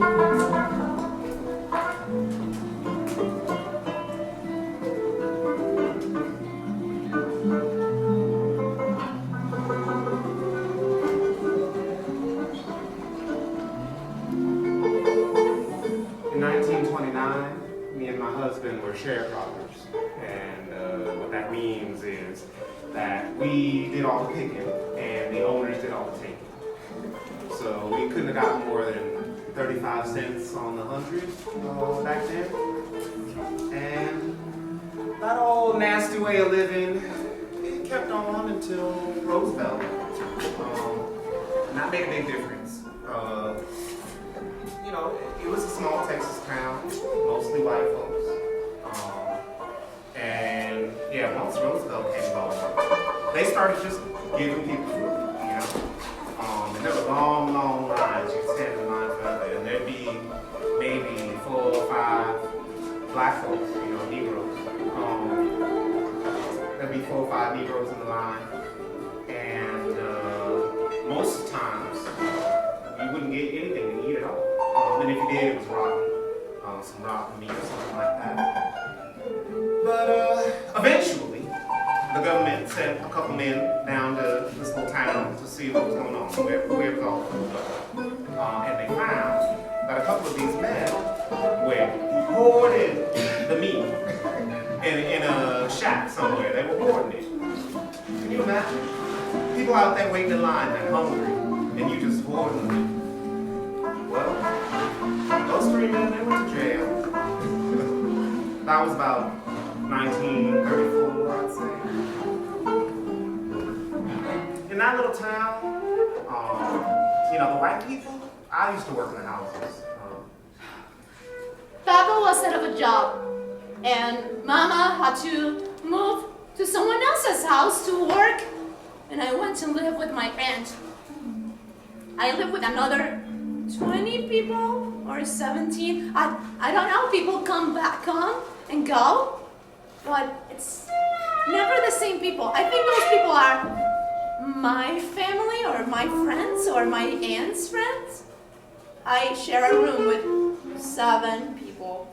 In 1929, me and my husband were sharecroppers, and what that means is that we did all the picking and the owners did all the taking. So we couldn't have gotten more than 35 cents on the 100 back then. And that old nasty way of living, it kept on until Roosevelt. And that made a big difference. You know, it was a small Texas town, mostly white folks. And yeah, once Roosevelt came along, they started just giving people food, you know. And there were long, long lines. You'd stand in line forever, and there'd be maybe 4 or 5 black folks, you know, Negroes. There'd be 4 or 5 Negroes in the line, and most times you wouldn't get anything to eat at all. And if you did, it was rotten, some rotten meat or something like that. But eventually, the government sent a couple men down to this little town to see what was going on, where it was all food. And they found that a couple of these men were hoarding the meat in a shack somewhere. They were hoarding it. Can you imagine? People out there waiting in line and hungry, and you just hoarding them. Well, those 3 men, they went to jail. That was about 1934, I'd say. In that little town, you know, the white people, I used to work in the houses. Papa was out of a job, and Mama had to move to someone else's house to work, and I went to live with my aunt. I lived with another 20 people or 17. I don't know. People come and go, but it's never the same people. I think those people are my family or my friends or my aunt's friends. I share a room with 7 people.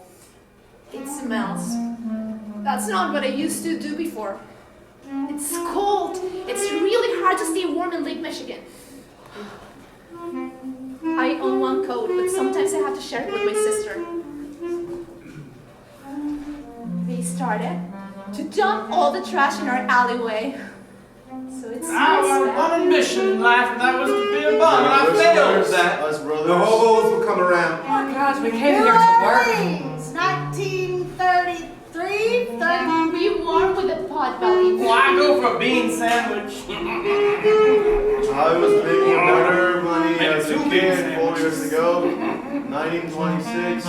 It smells. That's not what I used to do before. It's cold. It's really hard to stay warm in Lake Michigan. I own one coat, but sometimes I have to share it with my sister. They started to dump all the trash in our alleyway. So it's I was one mission in life, and that was to be a bum, and I failed that. Us brothers. The hobos will come around. Oh, gosh, we came here to work. 1933, 30. Be warm with a pot belly. Well, I go for a bean sandwich. I was making better money Maybe as a 2 kid bean 4 years ago, 1926.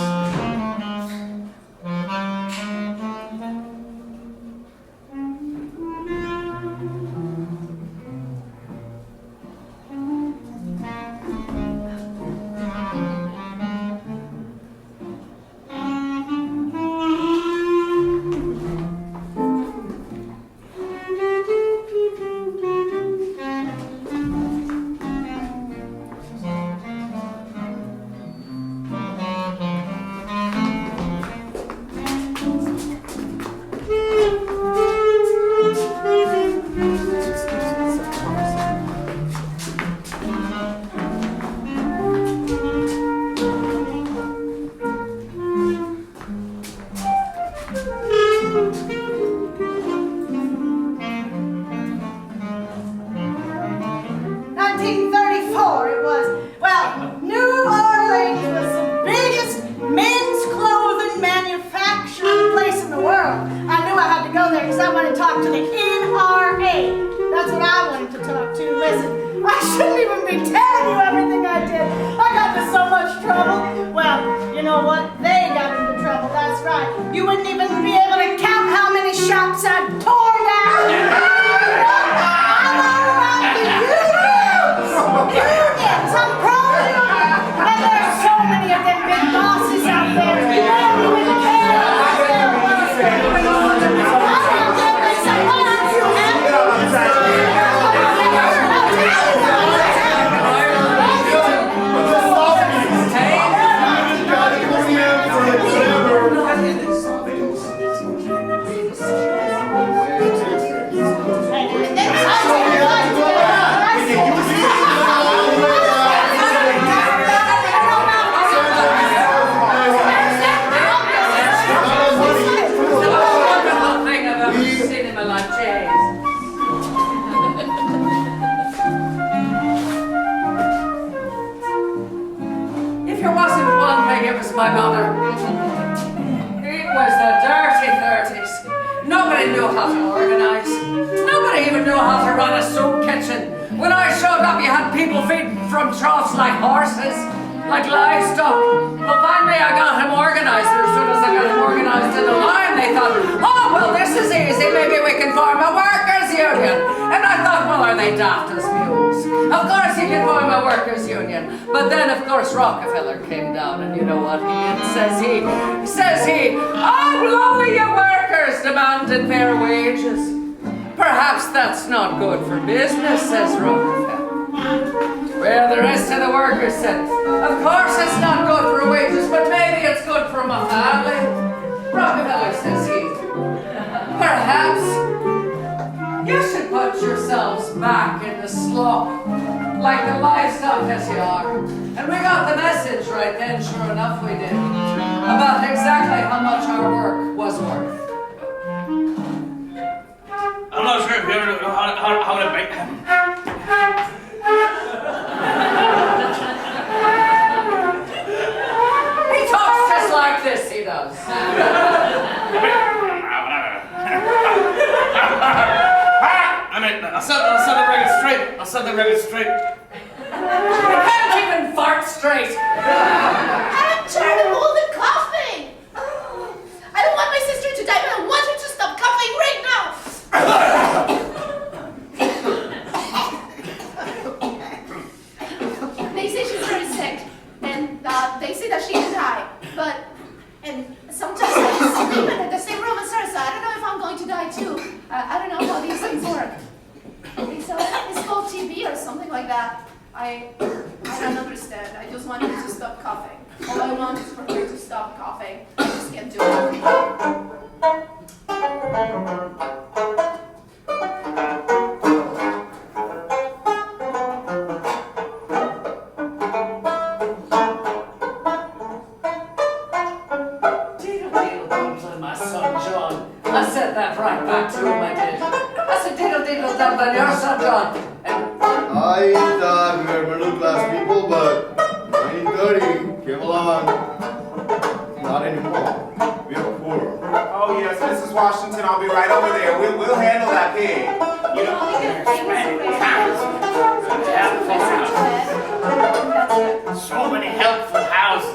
it was my mother. It was the dirty 30s. Nobody knew how to organize. Nobody even knew how to run a soup kitchen. When I showed up, you had people feeding from troughs like horses, like livestock. But finally, I got him organized. And as soon as I got him organized in the line, they thought, oh, well, this is easy. Maybe we can form a workers' union. And I thought, well, are they daft as mules? Of course you can form a workers' union. But then, of course, Rockefeller came down, and you know what he did? Says he, I'm lonely, you workers, demanding fair wages. Perhaps that's not good for business, says Rockefeller. Well, the rest of the workers said, of course it's not good for wages, but maybe it's good for my family. Rockefeller says he, perhaps you should put yourselves back in the slop, like the livestock as you are. And we got the message right then, sure enough we did, about exactly how much our work was worth. I'm not sure if you ever know how to make that. He talks just like this, he does. I'll set the record straight. I'll set the record straight. You can't even fart straight. I'm tired of all the coughing. I don't want my sister to die, but I want her to stop coughing right now. They say she's very sick, and they say that she can die. And sometimes I sleep in the same room as her, so I don't know if I'm going to die too. I don't know how these things work. It's called TB or something like that. I don't understand. I just want her to stop coughing. All I want is for her to stop coughing. I just can't do it. My son John. I said that right back to him, I did. I said, diddle diddle dumble, your son John. And I thought we were middle class people, but 1930 came along. Not anymore. We are poor. Oh yes, Mrs. Washington, I'll be right over there. We'll handle that pig. You know, So many helpful houses.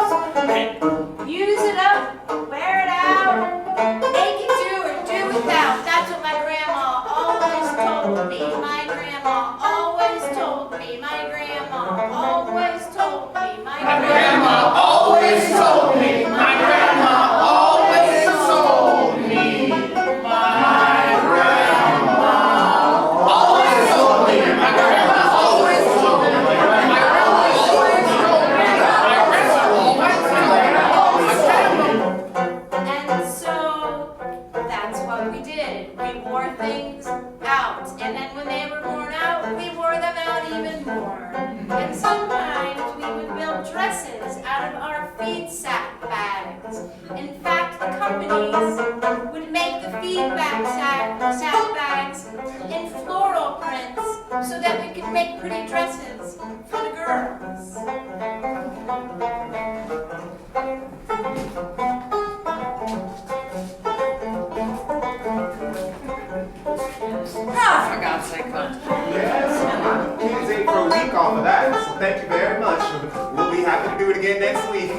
Use it up, wear it out, make it do or do without. That's what my grandma always told me. My grandma always told me. My grandma always told me. My grandma always told me. My grandma always told me. My grandma always told me. My grandma always told me. My grandma always told me. And so that's what we did. We wore things out. And then when they were worn out, we wore them out even more. And sometimes we would build dresses out of our feed sack bags. In fact, the companies would make the feed sack bags in floral prints so that we could make pretty dresses for the girls. ah, for God's sake, man. yes, kids ate for a week off of that, so thank you very much. We'll be happy to do it again next week.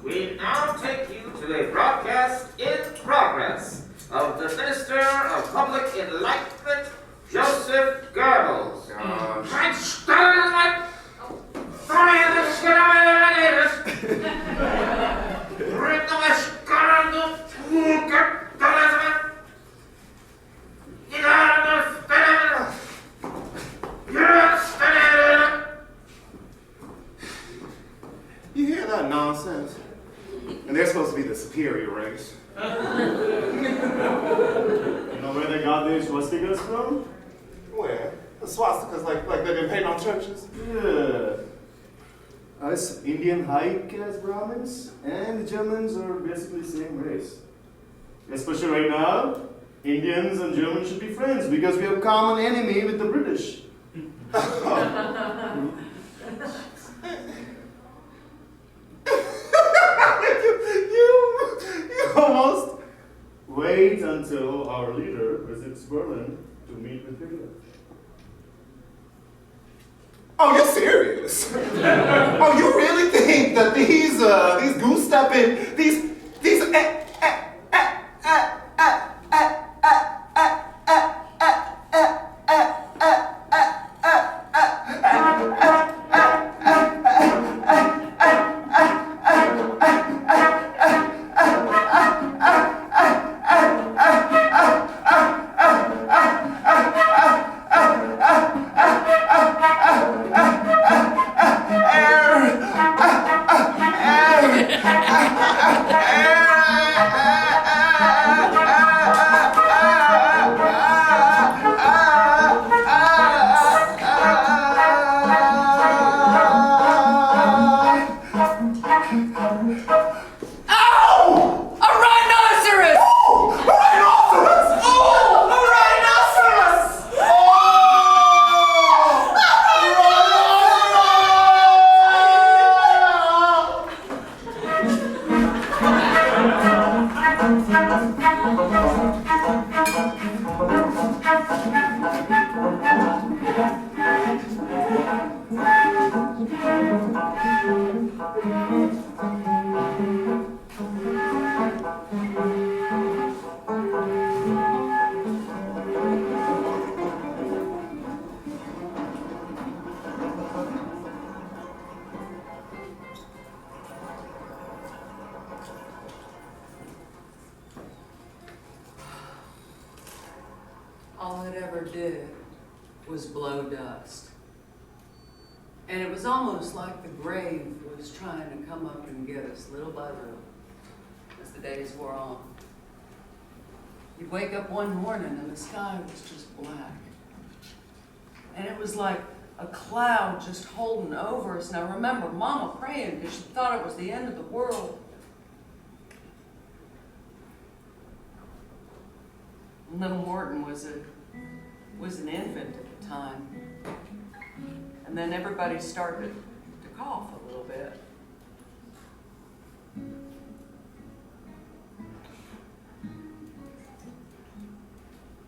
We now take you to a broadcast in progress of the Minister of Public Enlightenment, Joseph Goebbels. You hear that nonsense? And they're supposed to be the superior race. You know where they got these swastikas from? Where? The swastikas like they've been painted on churches? Yeah. Us Indian high caste Brahmins and the Germans are basically the same race. Especially right now, Indians and Germans should be friends because we have a common enemy with the British. You almost wait until our leader visits Berlin to meet with Hitler. Oh, you're serious? Oh, you really think that these goose-stepping, these All it ever did was blow dust. And it was almost like the grave was trying to come up and get us little by little as the days wore on. You'd wake up one morning and the sky was just black. And it was like a cloud just holding over us. And I remember Mama praying because she thought it was the end of the world. Little Morton was an infant at the time. And then everybody started to cough a little bit.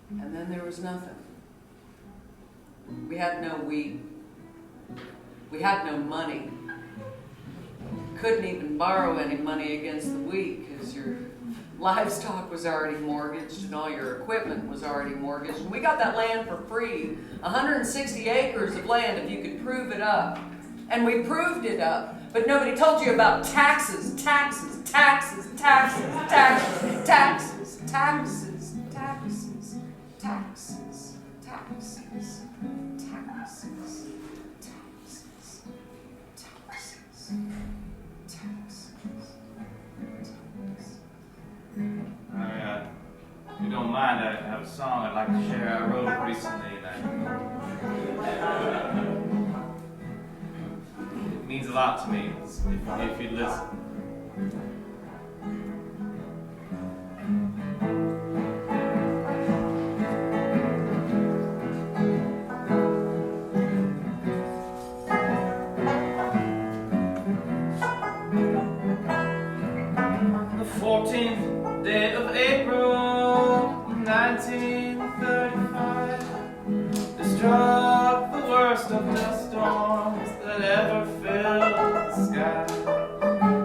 And then there was nothing. We had no wheat. We had no money. Couldn't even borrow any money against the wheat because your livestock was already mortgaged and all your equipment was already mortgaged. And we got that land for free, 160 acres of land if you could prove it up. And we proved it up. But nobody told you about taxes, taxes, taxes, taxes, taxes, taxes, taxes, taxes, taxes, taxes, taxes, taxes, taxes. If you don't mind, I have a song I'd like to share. I wrote it recently. It means a lot to me if you listen. The 14th day of April, 1935, they struck the worst of the storms that ever filled the sky.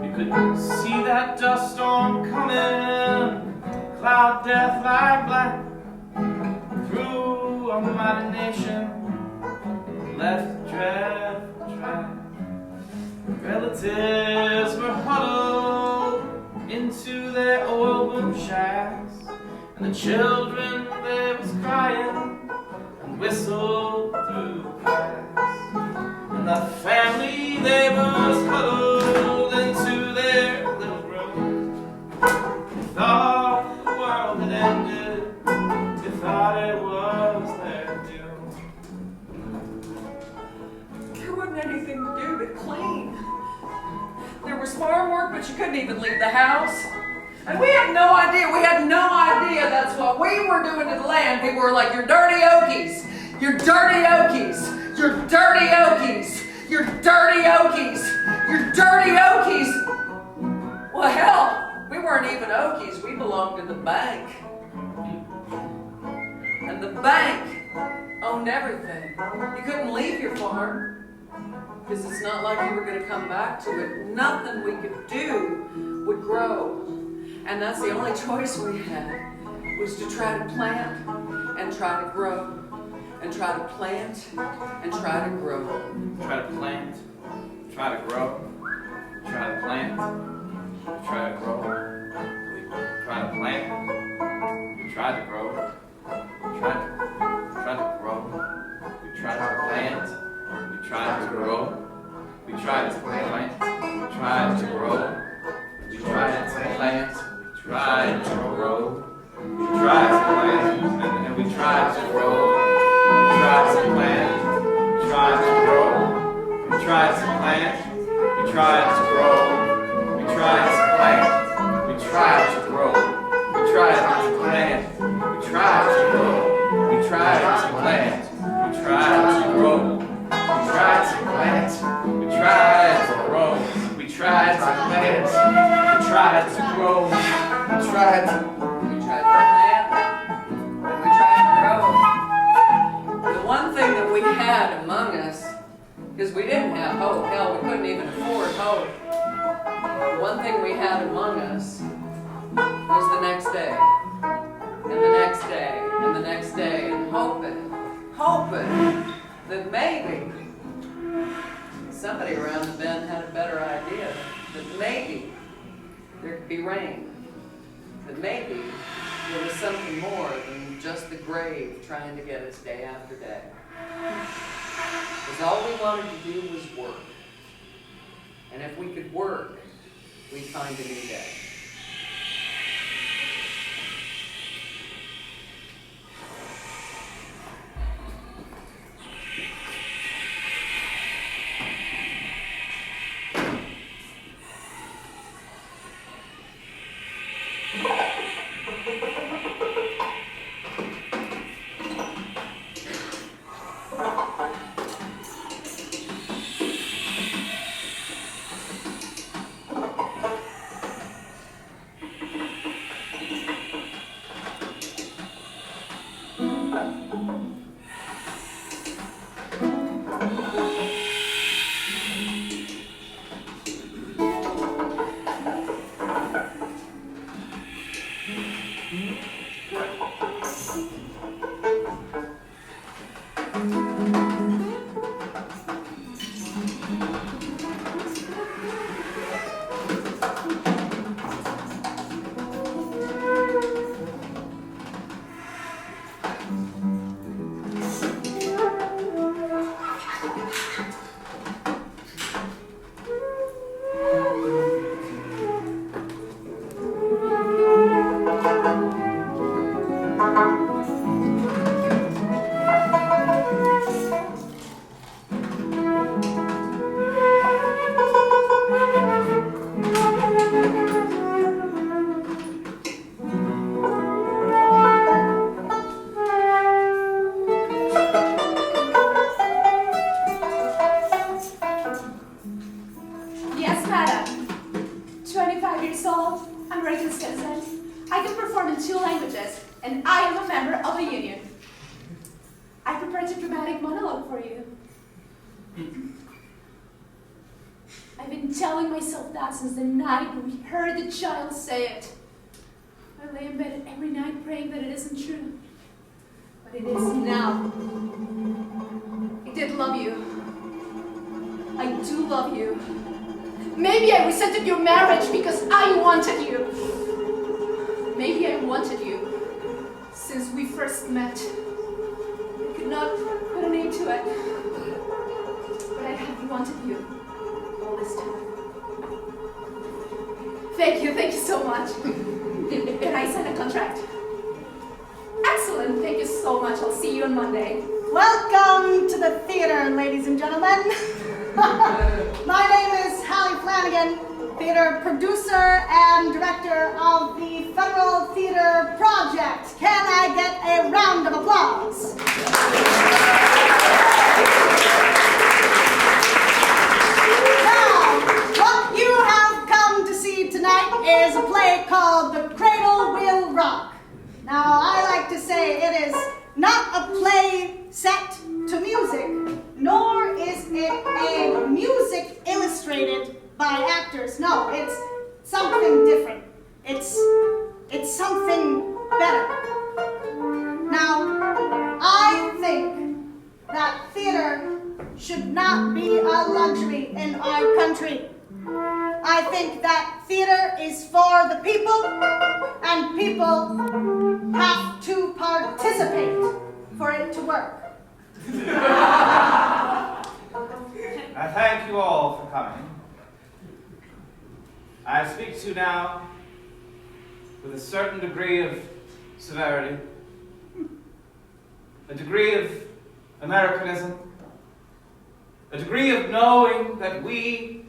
You could see that dust storm coming, cloud death like black, through a mighty nation, left dreadful track. Relatives were huddled into their oil boom shacks, and the children, they was crying and whistled through the cracks. And the family, they was huddled into their little room. They thought the world had ended, they thought it was their doom. There wasn't anything to do but clean. There was farm work, but you couldn't even leave the house. And we had no idea that's what we were doing to the land. People were like, you're dirty Okies, you're dirty Okies, you're dirty Okies, you're dirty Okies, you're dirty Okies. Well, hell, we weren't even Okies, we belonged to the bank. And the bank owned everything. You couldn't leave your farm, because it's not like you were going to come back to it. Nothing we could do would grow. And that's the only choice we had, was to try to plant and try to grow, and try to plant and try to grow. Try to plant, try to grow, try to plant, try to grow, try to plant, try to grow, try to grow, we try to plant, we try to grow, we try to plant, we try to grow, we try to plant, we try to grow, we try to plant, and we try to grow, we try to plant, we try to grow, we try to plant, we try to grow, we try to plant, we try to grow, we try to plant, we try to grow, we try to plant, we try to grow, we try to plant, we try to grow, we try to plant, we try to grow. tried to. We tried to plant, and we tried to grow. The one thing that we had among us, because we didn't have hope, hell, we couldn't even afford hope. The one thing we had among us was the next day, and the next day, and the next day, and hoping that maybe somebody around the bend had a better idea, that maybe there could be rain, that maybe there was something more than just the grave trying to get us day after day. Because all we wanted to do was work. And if we could work, we'd find a new day. Since the night when we heard the child say it. I lay in bed every night praying that it isn't true. But it is now. I did love you. I do love you. Maybe I resented your marriage because I wanted you. Maybe I wanted you since we first met. I could not put a name to it. But I have wanted you all this time. Thank you so much. Can I sign a contract? Excellent, thank you so much. I'll see you on Monday. Welcome to the theater, ladies and gentlemen. My name is Hallie Flanagan, theater producer and director of the Federal Theater Project. Can I get a round of applause? Now, what you have come to see tonight is a play called The Cradle Will Rock. Now, I like to say it is not a play set to music, nor is it a music illustrated by actors. No, it's something different. It's something better. Now, I think that theater should not be a luxury in our country. I think that theater is for the people, and people have to participate for it to work. I thank you all for coming. I speak to you now with a certain degree of severity, a degree of Americanism, a degree of knowing that we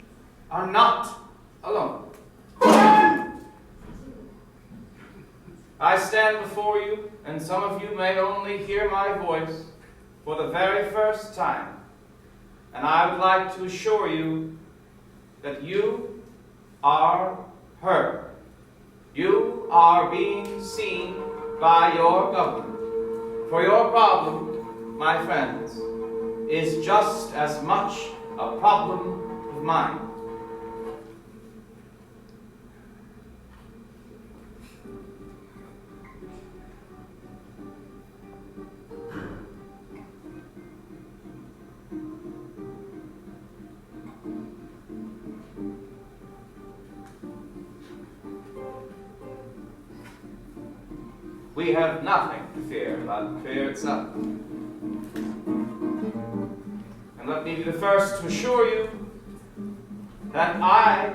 are not alone. I stand before you, and some of you may only hear my voice for the very first time, and I would like to assure you that you are heard You are being seen by your government. For your problem, my friends, is just as much a problem of mine. We have nothing to fear but fear itself. And let me be the first to assure you that I,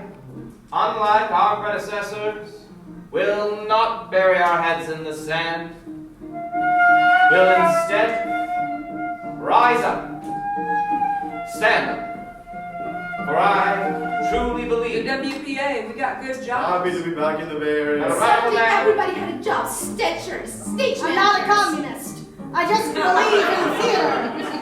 unlike our predecessors, will not bury our heads in the sand, will instead rise up, stand up. For I truly believe WPA, we got good jobs. Happy to be back in the Bay Area. Suddenly everybody had a job. Stitchers, stage I'm not a managers. communist. I just believe in theater.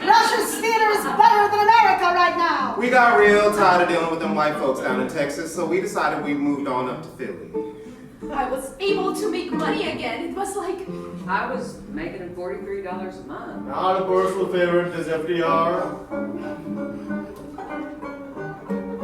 Russia's theater is better than America right now. We got real tired of dealing with them white folks down in Texas, so we decided we moved on up to Philly. I was able to make money again. It was like, I was making $43 a month. Not a personal favorite, does FDR.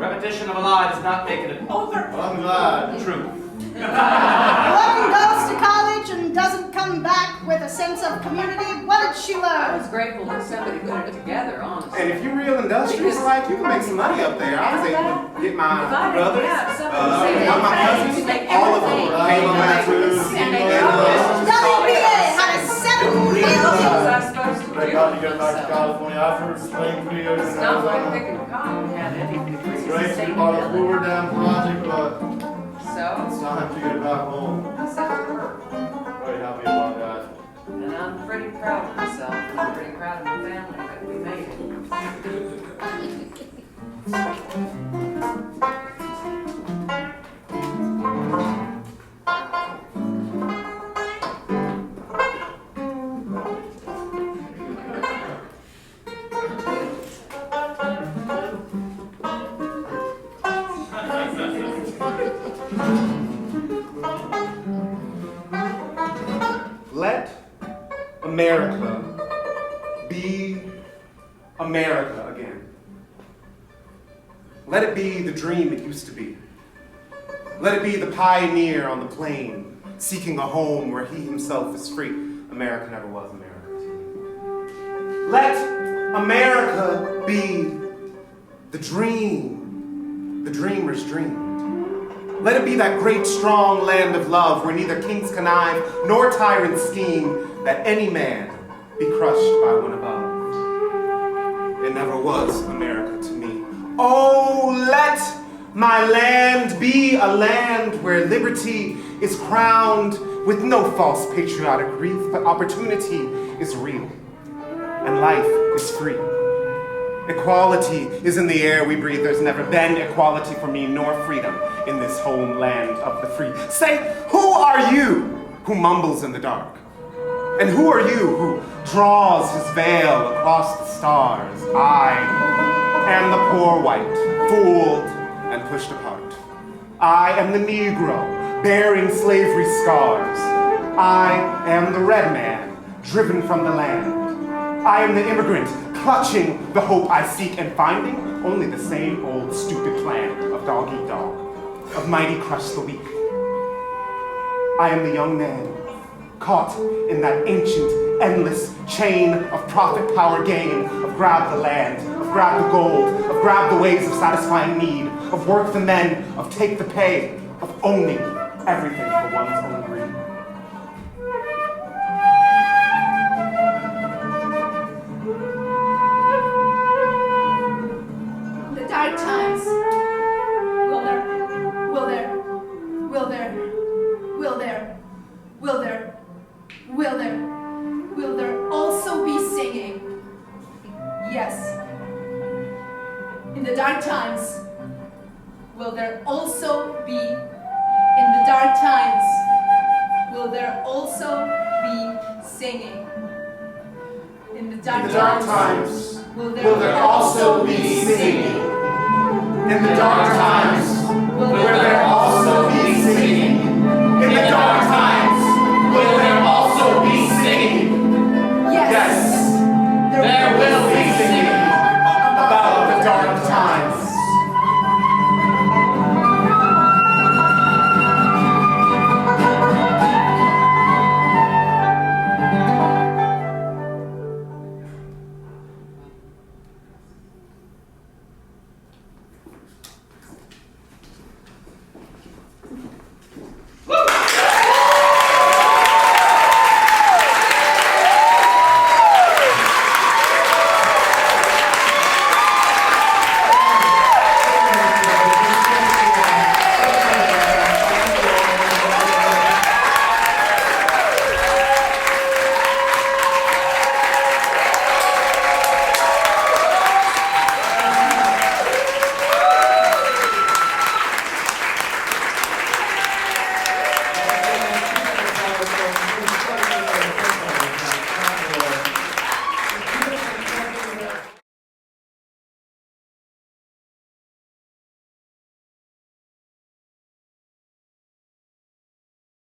repetition of a lie does not make it an over. I'm glad. truth. Whoever goes to college and doesn't come back with a sense of community, what did she I learn? was grateful that somebody put it together, honestly. And if you're real industrious, like, you can make some money up there. I was able to get my brothers, not my cousins, all of them. Payne, WBA had a $7 million. I got to get back to California after playing 3 years in It's not like Arizona. picking cotton, we had any degrees It's in great to be part of the sustainability. Hoover Dam project, but So, it's time to get back home. I set to work. Very happy about that. And I'm pretty proud of myself, and I'm pretty proud of my family that we made Let America be America again. Let it be the dream it used to be. Let it be the pioneer on the plain, seeking a home where he himself is free. America never was America to me. Let America be the dream, the dreamer's dream. Let it be that great, strong land of love where neither kings connive nor tyrants scheme, that any man be crushed by one above. It never was America to me. Oh, let my land be a land where liberty is crowned with no false patriotic wreath, but opportunity is real and life is free. Equality is in the air we breathe. There's never been equality for me nor freedom in this homeland of the free. Say, who are you who mumbles in the dark? And who are you who draws his veil across the stars? I am the poor white, fooled and pushed apart. I am the Negro, bearing slavery scars. I am the red man, driven from the land. I am the immigrant, clutching the hope I seek and finding only the same old stupid plan of dog eat dog, of mighty crush the weak. I am the young man, caught in that ancient, endless chain of profit, power, gain, of grab the land, of grab the gold, of grab the ways of satisfying need, of work the men, of take the pay, of owning everything for one's own greed. The dark times. Will there also be singing? Yes. In the dark times, will there also be, in the dark times, will there also be singing? In the dark times, will there also be singing? In the dark times, will there also